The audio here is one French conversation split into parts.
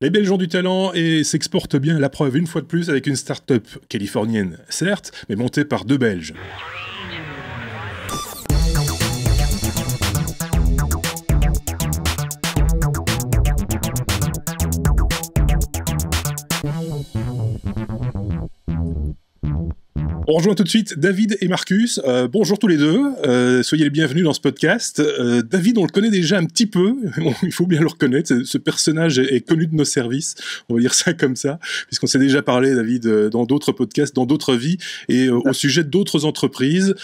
Les Belges ont du talent et s'exportent bien, la preuve une fois de plus avec une start-up californienne, certes, mais montée par deux Belges. On rejoint tout de suite David et Marcus. Bonjour tous les deux, soyez les bienvenus dans ce podcast. David, on le connaît déjà un petit peu, il faut bien le reconnaître, ce personnage est connu de nos services, on va dire ça comme ça, puisqu'on s'est déjà parlé, David, dans d'autres podcasts, dans d'autres vies, et au sujet d'autres entreprises.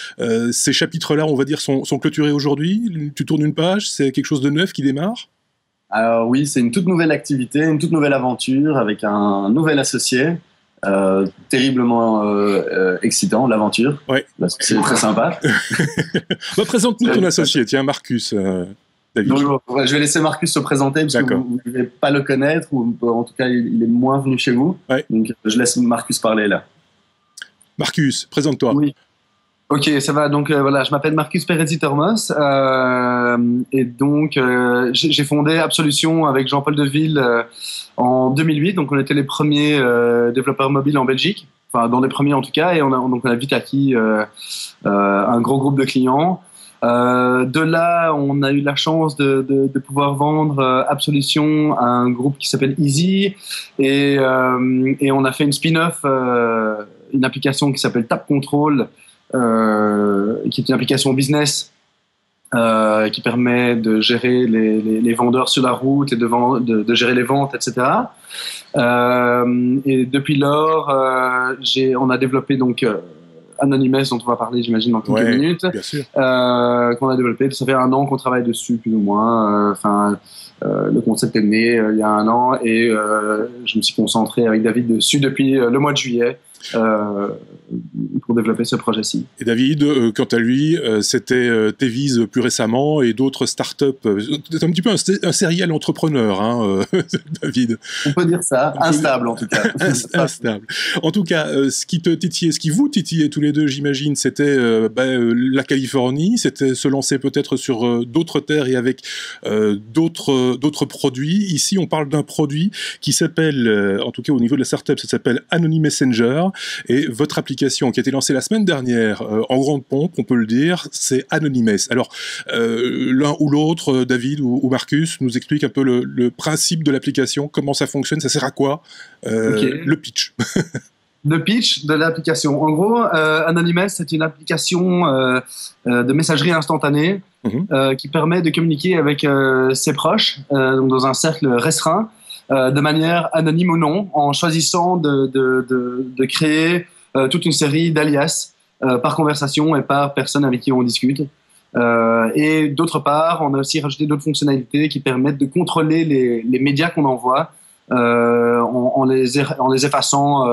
Ces chapitres-là, on va dire, sont clôturés aujourd'hui. Tu tournes une page, c'est quelque chose de neuf qui démarre ? Alors oui, c'est une toute nouvelle activité, une toute nouvelle aventure avec un nouvel associé. Terriblement excitant, l'aventure. Ouais. C'est très sympa. Présente-nous ton associé, tiens, Marcus. David. Donc, je vais laisser Marcus se présenter parce que vous ne devez pas le connaître, ou en tout cas, il est moins venu chez vous. Ouais. Donc, je laisse Marcus parler là. Marcus, présente-toi. Oui. Ok, ça va. Donc voilà, je m'appelle Marcus Perezzi-Tormos et donc j'ai fondé Absolution avec Jean-Paul Deville en 2008. Donc on était les premiers développeurs mobiles en Belgique, enfin dans les premiers en tout cas, et on a vite acquis un gros groupe de clients. De là, on a eu la chance de pouvoir vendre Absolution à un groupe qui s'appelle Easy et on a fait une spin-off, une application qui s'appelle Tap Control. Qui est une application business qui permet de gérer les vendeurs sur la route et de gérer les ventes, etc. Et depuis lors, on a développé donc Anonymous, dont on va parler, j'imagine, dans quelques minutes. Bien sûr. Qu'on a développé. Ça fait 1 an qu'on travaille dessus, plus ou moins. Le concept est né il y a 1 an et je me suis concentré avec David dessus depuis le mois de juillet. Pour développer ce projet-ci. Et David, quant à lui, c'était Teviz plus récemment et d'autres startups. C'est un petit peu un serial entrepreneur, hein, David. On peut dire ça, instable en tout cas. Instable. En tout cas, ce qui te titillait, ce qui vous titillait tous les deux, j'imagine, c'était la Californie, c'était se lancer peut-être sur d'autres terres et avec d'autres produits. Ici, on parle d'un produit qui s'appelle, en tout cas au niveau de la startup, ça s'appelle Anony Messenger. Et votre application qui a été lancée la semaine dernière, en grande pompe, on peut le dire, c'est Anonymous. Alors, l'un ou l'autre, David ou Marcus, nous explique un peu le principe de l'application, comment ça fonctionne, ça sert à quoi, le pitch. Le pitch de l'application. En gros, Anonymous, c'est une application de messagerie instantanée qui permet de communiquer avec ses proches donc dans un cercle restreint, de manière anonyme ou non, en choisissant de créer toute une série d'alias par conversation et par personne avec qui on discute. Et d'autre part, on a aussi rajouté d'autres fonctionnalités qui permettent de contrôler les médias qu'on envoie en les effaçant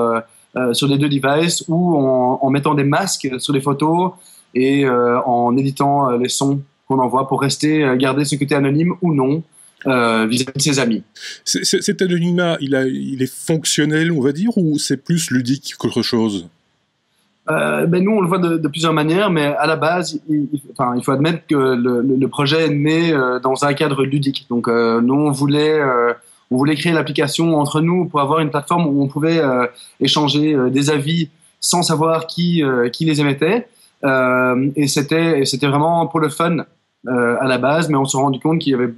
sur les 2 devices ou en mettant des masques sur les photos et en éditant les sons qu'on envoie pour garder ce côté anonyme ou non. Vis-à-vis de ses amis. Cet anonymat, il est fonctionnel, on va dire, ou c'est plus ludique qu'autre chose ? Nous, on le voit de plusieurs manières, mais à la base, il faut admettre que le projet est né dans un cadre ludique. Donc, nous, on voulait créer l'application entre nous pour avoir une plateforme où on pouvait échanger des avis sans savoir qui les émettait. Et c'était vraiment pour le fun. À la base, mais on s'est rendu compte qu'il y avait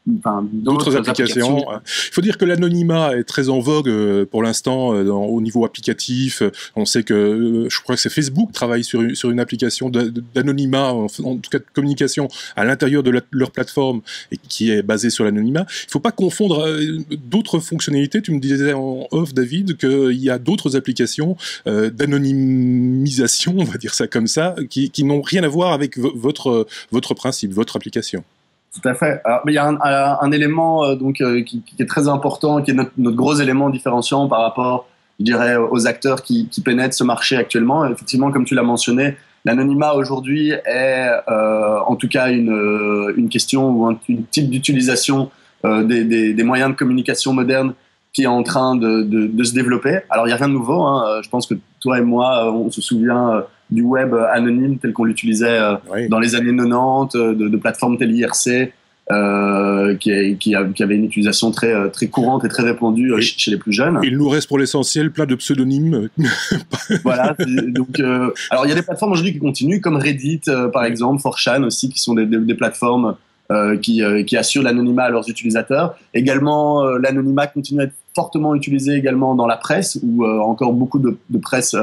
d'autres applications. Il faut dire que l'anonymat est très en vogue pour l'instant au niveau applicatif. On sait que, je crois que c'est Facebook travaille sur une application d'anonymat, en tout cas de communication à l'intérieur de leur plateforme et qui est basée sur l'anonymat. Il ne faut pas confondre d'autres fonctionnalités. Tu me disais en off, David, qu'il y a d'autres applications d'anonymisation, on va dire ça comme ça, qui n'ont rien à voir avec votre principe, votre application. Tout à fait. Alors, mais il y a un élément qui est très important, qui est notre gros élément différenciant par rapport, je dirais, aux acteurs qui pénètrent ce marché actuellement. Effectivement, comme tu l'as mentionné, l'anonymat aujourd'hui est en tout cas une question ou un type d'utilisation des moyens de communication modernes qui est en train de se développer. Alors, il n'y a rien de nouveau. Je pense que toi et moi, on se souvient du web anonyme tel qu'on l'utilisait dans les années 90, de plateformes telles IRC, qui avait une utilisation très courante et très répandue chez les plus jeunes. Il nous reste pour l'essentiel plein de pseudonymes. Voilà. Donc, alors il y a des plateformes aujourd'hui qui continuent, comme Reddit par exemple, 4chan aussi, qui sont des plateformes qui assurent l'anonymat à leurs utilisateurs. Également, l'anonymat continue à être fortement utilisé également dans la presse, où encore beaucoup de presse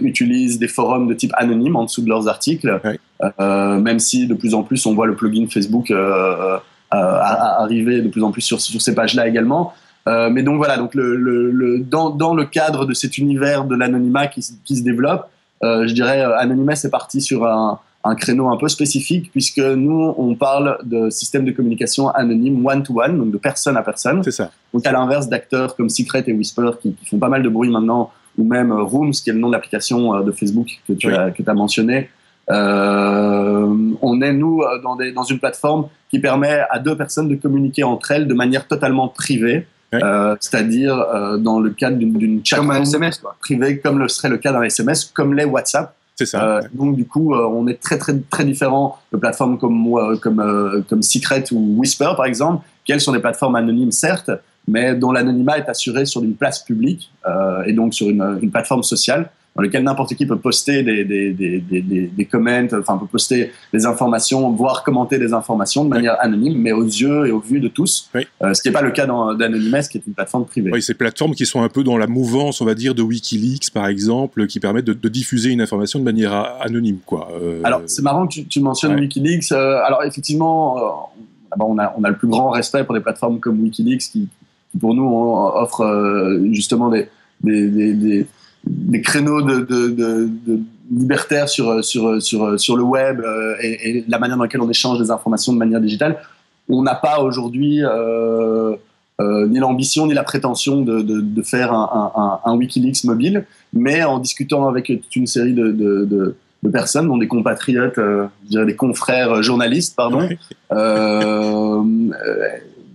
utilisent des forums de type anonyme en dessous de leurs articles, même si de plus en plus on voit le plugin Facebook arriver de plus en plus sur ces pages-là également. Mais donc voilà, donc dans le cadre de cet univers de l'anonymat qui se développe, je dirais Anonymous est parti sur un créneau un peu spécifique, puisque nous, on parle de système de communication anonyme one-to-one, donc de personne à personne. C'est ça. Donc à l'inverse d'acteurs comme Secret et Whisper qui font pas mal de bruit maintenant, ou même Rooms, qui est le nom de l'application de Facebook que tu as mentionné. On est, nous, dans une plateforme qui permet à deux personnes de communiquer entre elles de manière totalement privée, c'est-à-dire dans le cadre d'une chat comme un SMS, quoi. Privée, comme le serait le cas d'un SMS, comme les WhatsApp. C'est ça. Donc du coup, on est très différent de plateformes comme Secret ou Whisper par exemple, qui elles sont des plateformes anonymes certes, mais dont l'anonymat est assuré sur une place publique et donc sur une plateforme sociale dans laquelle n'importe qui peut poster des comments, enfin peut poster des informations, voire commenter des informations de manière anonyme, mais aux yeux et aux vues de tous. Ce qui n'est pas le cas d'Anonymous, qui est une plateforme privée. Oui, ces plateformes qui sont un peu dans la mouvance, on va dire, de WikiLeaks, par exemple, qui permettent de diffuser une information de manière anonyme, quoi. Alors, c'est marrant que tu mentionnes WikiLeaks. Alors, effectivement, on a le plus grand respect pour des plateformes comme WikiLeaks qui pour nous, offrent justement des créneaux de libertaires sur le web et la manière dans laquelle on échange des informations de manière digitale. On n'a pas aujourd'hui ni l'ambition ni la prétention de faire un WikiLeaks mobile, mais en discutant avec toute une série de personnes, dont des compatriotes, je dirais des confrères journalistes, pardon,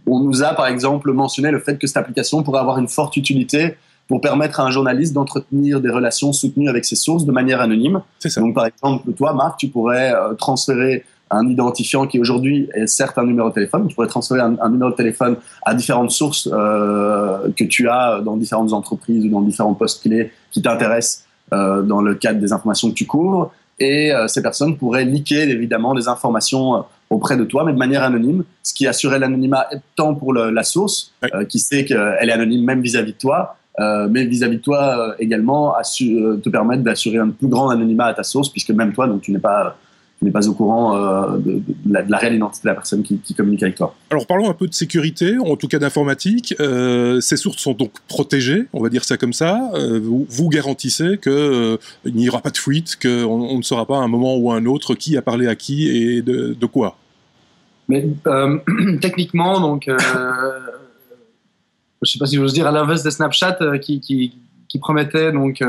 on nous a par exemple mentionné le fait que cette application pourrait avoir une forte utilité pour permettre à un journaliste d'entretenir des relations soutenues avec ses sources de manière anonyme. C'est ça. Donc par exemple, toi, Marc, tu pourrais transférer un identifiant qui aujourd'hui est certes un numéro de téléphone, tu pourrais transférer un numéro de téléphone à différentes sources que tu as dans différentes entreprises ou dans différents postes clés qui t'intéressent dans le cadre des informations que tu couvres. Et ces personnes pourraient leaker évidemment des informations auprès de toi, mais de manière anonyme, ce qui assurait l'anonymat tant pour la source, qui sait qu'elle est anonyme même vis-à-vis de toi, mais vis-à-vis de toi également te permettre d'assurer un plus grand anonymat à ta source, puisque même toi, donc, tu n'es pas au courant de la réelle identité de la personne qui communique avec toi. Alors parlons un peu de sécurité, en tout cas d'informatique. Ces sources sont donc protégées, on va dire ça comme ça. Vous garantissez qu'il n'y aura pas de fuite, qu'on ne saura pas à un moment ou à un autre qui a parlé à qui et de quoi. Mais techniquement, donc, je ne sais pas si j'ose dire, à l'inverse de Snapchat qui promettait donc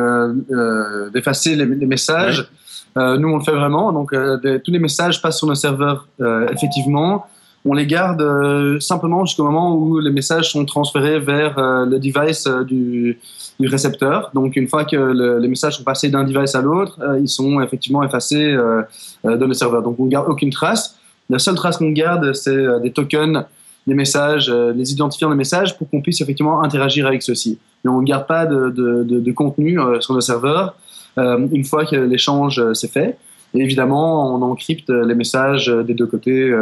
d'effacer les messages. Nous, on le fait vraiment. Donc, tous les messages passent sur nos serveurs, effectivement. On les garde simplement jusqu'au moment où les messages sont transférés vers le device du récepteur. Donc, une fois que les messages sont passés d'un device à l'autre, ils sont effectivement effacés de nos serveurs. Donc, on ne garde aucune trace. La seule trace qu'on garde, c'est des tokens, des messages, les identifiants des messages pour qu'on puisse effectivement interagir avec ceux-ci. Mais on ne garde pas de contenu sur nos serveurs. Une fois que l'échange s'est fait. Et évidemment, on encrypte les messages des deux côtés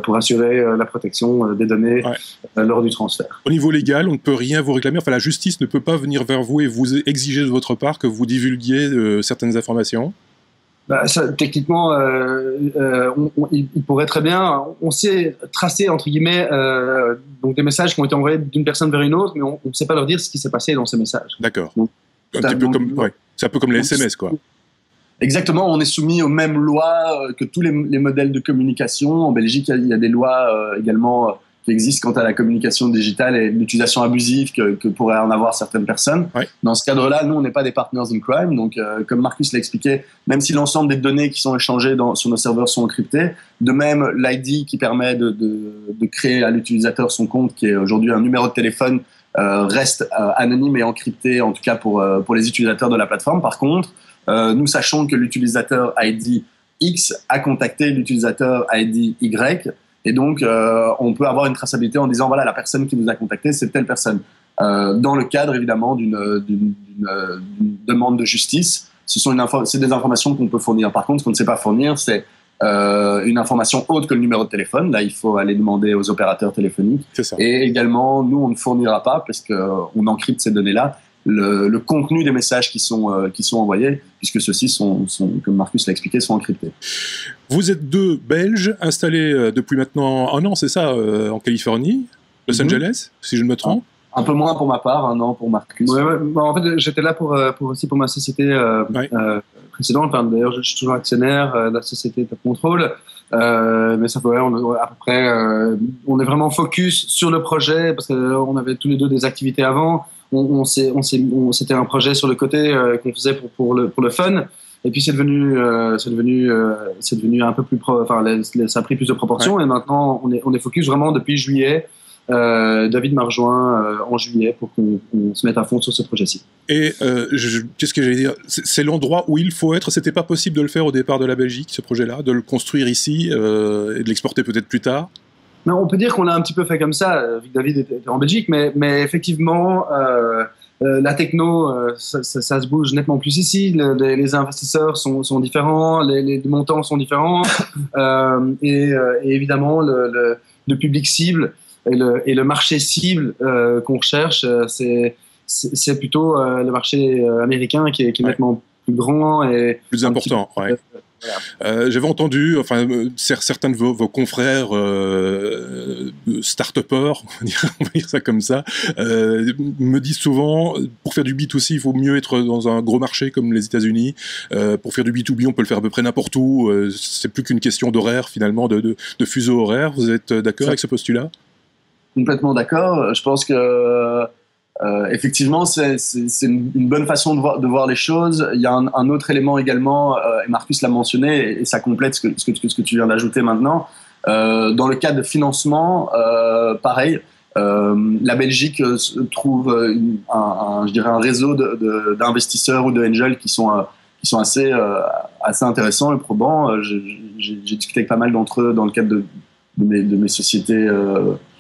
pour assurer la protection des données lors du transfert. Au niveau légal, on ne peut rien vous réclamer. Enfin, la justice ne peut pas venir vers vous et vous exiger de votre part que vous divulguiez certaines informations. Techniquement, il pourrait très bien. On sait tracer, entre guillemets, donc des messages qui ont été envoyés d'une personne vers une autre, mais on ne sait pas leur dire ce qui s'est passé dans ces messages. D'accord. C'est un peu comme les SMS, quoi. Exactement, on est soumis aux mêmes lois que tous les modèles de communication. En Belgique, il y a des lois également qui existent quant à la communication digitale et l'utilisation abusive que pourraient en avoir certaines personnes. Dans ce cadre-là, nous, on n'est pas des partners in crime. Donc, comme Marcus l'a expliqué, même si l'ensemble des données qui sont échangées sur nos serveurs sont encryptées, de même, l'ID qui permet de créer à l'utilisateur son compte, qui est aujourd'hui un numéro de téléphone, reste anonyme et encrypté, en tout cas pour les utilisateurs de la plateforme. Par contre, nous sachons que l'utilisateur ID X a contacté l'utilisateur ID Y, et donc on peut avoir une traçabilité en disant voilà, la personne qui vous a contacté, c'est telle personne. Dans le cadre évidemment d'une demande de justice, c'est des informations qu'on peut fournir. Par contre, ce qu'on ne sait pas fournir, c'est une information autre que le numéro de téléphone. Là, il faut aller demander aux opérateurs téléphoniques. Et également, nous, on ne fournira pas, parce qu'on encrypte ces données-là, le contenu des messages qui sont envoyés, puisque ceux-ci sont, comme Marcus l'a expliqué, sont encryptés. Vous êtes deux Belges installés depuis maintenant 1 an, c'est ça, en Californie, Los Angeles, si je ne me trompe. Un peu moins pour ma part, 1 an pour Marcus. Ouais. En fait, j'étais là aussi pour ma société précédente. Enfin, d'ailleurs, je suis toujours actionnaire de la société Top Control. Mais ça fait, à peu près, on est vraiment focus sur le projet parce qu'on avait tous les deux des activités avant. C'était un projet sur le côté qu'on faisait pour le fun. Et puis c'est devenu un peu plus ça a pris plus de proportions. Et maintenant on est focus vraiment depuis juillet. David m'a rejoint en juillet pour qu'on se mette à fond sur ce projet-ci. Et qu'est-ce que j'allais dire, c'est l'endroit où il faut être. C'était pas possible de le faire au départ de la Belgique, ce projet-là, de le construire ici et de l'exporter peut-être plus tard? Non, on peut dire qu'on l'a un petit peu fait comme ça, vu que David était en Belgique, mais effectivement, la techno, ça se bouge nettement plus ici. Les investisseurs sont différents, les montants sont différents, et évidemment, le public cible et le marché cible qu'on recherche, c'est plutôt le marché américain qui est nettement plus grand et plus important. Ouais. Voilà. J'avais entendu, certains de vos confrères start-upers, on va dire ça comme ça, me disent souvent, pour faire du B2C, il faut mieux être dans un gros marché comme les États-Unis. Pour faire du B2B, on peut le faire à peu près n'importe où. C'est plus qu'une question d'horaire, finalement, de fuseau horaire. Vous êtes d'accord avec ce postulat? Complètement d'accord. Je pense que effectivement, c'est une bonne façon de voir les choses. Il y a un autre élément également, et Marcus l'a mentionné, et ça complète ce que tu viens d'ajouter maintenant. Dans le cas de financement, pareil, la Belgique trouve je dirais un réseau d'investisseurs ou de angels qui sont assez intéressants et probants. J'ai discuté avec pas mal d'entre eux dans le cadre de mes sociétés,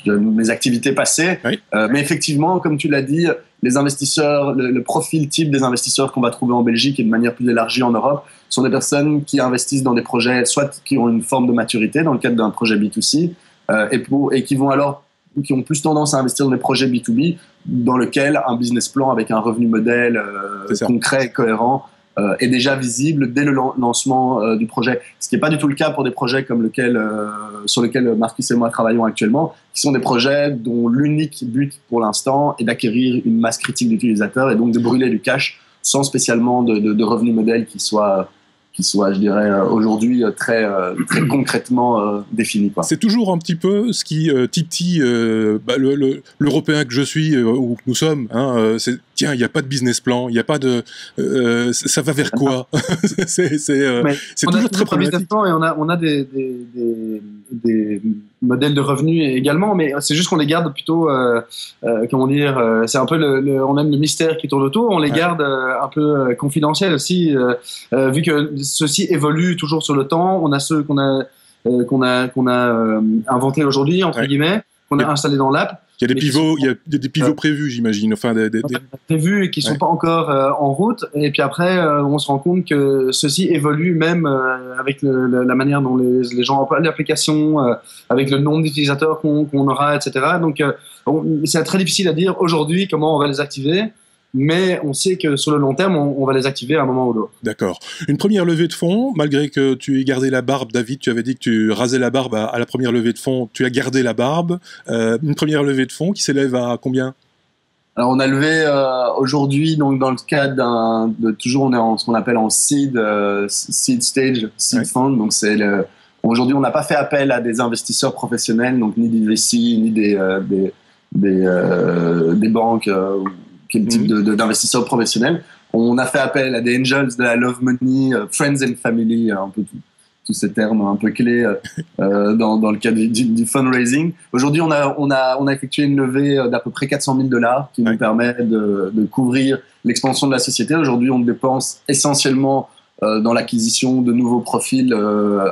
de mes activités passées. Oui. Mais effectivement, comme tu l'as dit, les investisseurs, le profil type des investisseurs qu'on va trouver en Belgique et de manière plus élargie en Europe sont des personnes qui investissent dans des projets, soit qui ont une forme de maturité dans le cadre d'un projet B2C, et qui ont plus tendance à investir dans des projets B2B dans lequel un business plan avec un revenu modèle concret et cohérent est déjà visible dès le lancement du projet. Ce qui n'est pas du tout le cas pour des projets comme sur lesquels Marcus et moi travaillons actuellement, qui sont des projets dont l'unique but pour l'instant est d'acquérir une masse critique d'utilisateurs et donc de brûler du cash sans spécialement de revenu modèle qui soit, je dirais, aujourd'hui très concrètement défini. C'est toujours un petit peu ce qui titille l'Européen que je suis, ou que nous sommes. C'est tiens, il n'y a pas de business plan, il n'y a pas de... ça va vers quoi? C'est toujours très problématique. Et on a des modèles de revenus également, mais c'est juste qu'on les garde plutôt, comment dire, c'est un peu on aime le mystère qui tourne autour, on les garde un peu confidentiels aussi, vu que ceux-ci évoluent toujours sur le temps. On a ceux qu'on a inventés aujourd'hui, entre guillemets, qu'on a installés dans l'app. Il y a des pivots, prévus, j'imagine. Prévus et qui ne sont pas encore en route. Et puis après, on se rend compte que ceci évolue même avec la manière dont les gens emploient l'application, avec le nombre d'utilisateurs qu'on aura, etc. Donc, c'est très difficile à dire aujourd'hui comment on va les activer. Mais on sait que sur le long terme, on va les activer à un moment ou l'autre. D'accord. Une première levée de fonds, malgré que tu aies gardé la barbe, David, tu avais dit que tu rasais la barbe à la première levée de fonds, tu as gardé la barbe. Une première levée de fonds qui s'élève à combien? Alors on a levé aujourd'hui, donc dans le cadre toujours on est en ce qu'on appelle en seed stage, seed fund. Donc aujourd'hui on n'a pas fait appel à des investisseurs professionnels, donc ni des VC, ni des banques. Quel type d'investisseurs professionnels. On a fait appel à des angels de la love money, friends and family, un peu tous ces termes un peu clés dans le cadre du fundraising. Aujourd'hui, on a effectué une levée d'à peu près $400 000 qui nous permet de couvrir l'expansion de la société. Aujourd'hui, on dépense essentiellement dans l'acquisition de nouveaux profils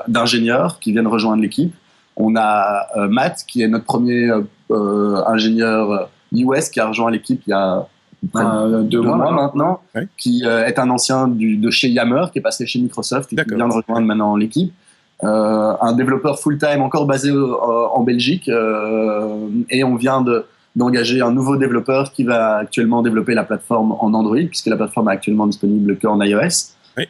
d'ingénieurs qui viennent rejoindre l'équipe. On a Matt, qui est notre premier ingénieur US, qui a rejoint l'équipe il y a 2 mois maintenant, qui est un ancien de chez Yammer, qui est passé chez Microsoft et qui vient de rejoindre maintenant l'équipe. Un développeur full-time encore basé en Belgique, et on vient d'engager un nouveau développeur qui va actuellement développer la plateforme en Android, puisque la plateforme est actuellement disponible qu'en iOS. Oui.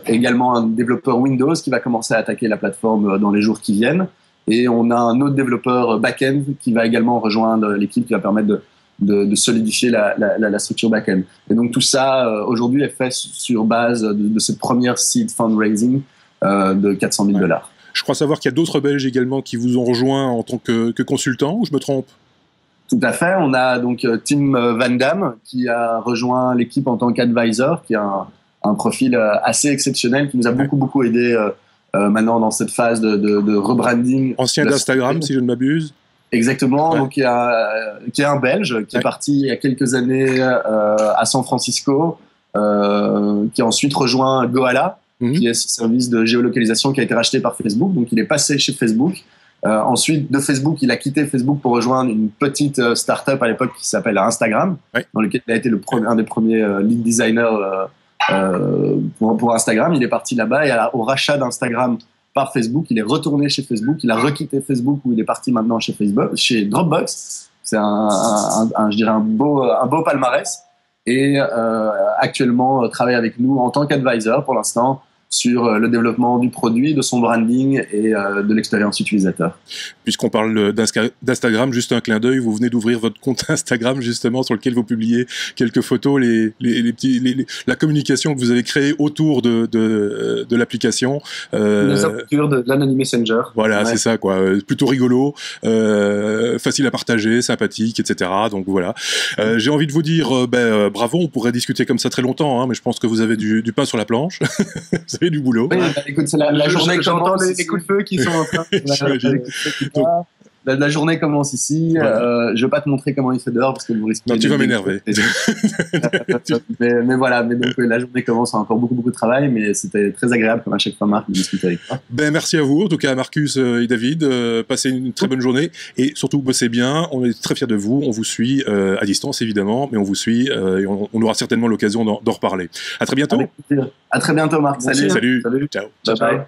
Également un développeur Windows qui va commencer à attaquer la plateforme dans les jours qui viennent. Et on a un autre développeur back-end qui va également rejoindre l'équipe, qui va permettre de solidifier la structure back-end. Et donc tout ça, aujourd'hui, est fait sur base de cette première seed fundraising de 400 000 $. Je crois savoir qu'il y a d'autres Belges également qui vous ont rejoint en tant que consultant, ou je me trompe? Tout à fait. On a donc Tim Van Damme qui a rejoint l'équipe en tant qu'advisor, qui a un profil assez exceptionnel, qui nous a beaucoup aidé maintenant dans cette phase de rebranding. Ancien d'Instagram, si je ne m'abuse. Exactement. Donc qui est un Belge qui est parti il y a quelques années à San Francisco, qui a ensuite rejoint Goala, qui est ce service de géolocalisation qui a été racheté par Facebook. Donc il est passé chez Facebook. Ensuite, de Facebook, il a quitté Facebook pour rejoindre une petite start-up à l'époque qui s'appelle Instagram, dans lequel il a été un des premiers lead designers pour Instagram. Il est parti là-bas et au rachat d'Instagram par Facebook, il est retourné chez Facebook. Il a requitté Facebook où il est parti maintenant chez Dropbox. C'est je dirais un beau palmarès. Et actuellement travaille avec nous en tant qu'advisor pour l'instant sur le développement du produit, de son branding et de l'expérience utilisateur. Puisqu'on parle d'Instagram, juste un clin d'œil, vous venez d'ouvrir votre compte Instagram justement sur lequel vous publiez quelques photos, la communication que vous avez créée autour de l'application. Les aventures de l'Anony Messenger. Voilà, c'est ça, quoi. Plutôt rigolo, facile à partager, sympathique, etc. Donc voilà. J'ai envie de vous dire, bravo, on pourrait discuter comme ça très longtemps, hein, mais je pense que vous avez du pain sur la planche. Vous avez du boulot. Oui, écoute, c'est la journée que j'entends les coups de feu qui sont en train. La journée commence ici. Je ne vais pas te montrer comment il fait dehors parce que vous risquez. Non, tu vas m'énerver. mais voilà, donc la journée commence, encore beaucoup de travail, mais c'était très agréable comme à chaque fois, Marc, de discuter avec toi. Merci à vous, en tout cas à Marcus et David. Passez une très bonne journée et surtout bossez bien. On est très fiers de vous. On vous suit à distance évidemment, mais on vous suit et on aura certainement l'occasion d'en reparler. À très bientôt. À très bientôt, Marc. Salut. Ciao. Bye.